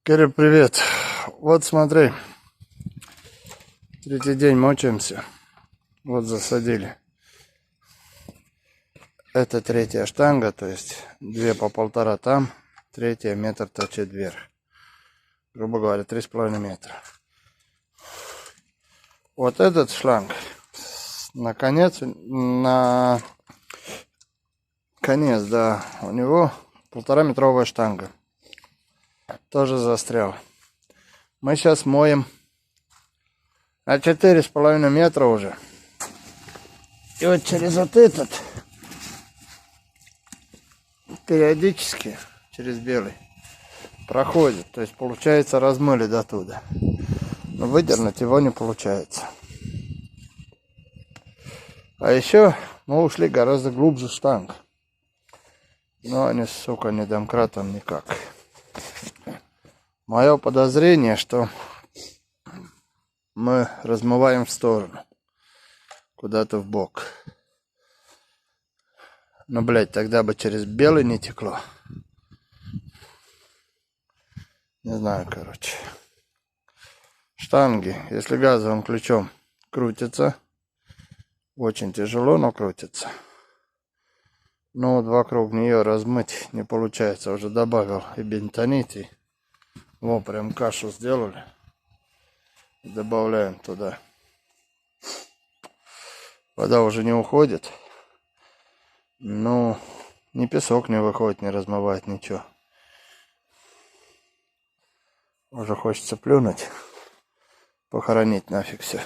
Киря, привет. Вот смотри, третий день мочимся. Вот засадили. Это третья штанга, то есть две по 1,5 там, третья метр торчит вверх. Грубо говоря, 3,5 метра. Вот этот шланг, на конец, да, у него 1,5-метровая штанга. Тоже застрял. Мы сейчас моем на 4,5 метра уже. И вот через вот этот периодически, через белый, проходит. То есть получается размыли до туда. Но выдернуть его не получается. А еще мы ушли гораздо глубже штанг. Но они, сука, не домкратом никак. Мое подозрение, что мы размываем в сторону. Куда-то в бок. Но, блядь, тогда бы через белый не текло. Не знаю, короче. Штанги, если газовым ключом крутятся, очень тяжело, но крутятся. Но вот вокруг нее размыть не получается. Уже добавил и бентонит, и вот прям кашу сделали. Добавляем туда. Вода уже не уходит. Но ни песок не выходит, не размывает ничего. Уже хочется плюнуть. Похоронить нафиг все.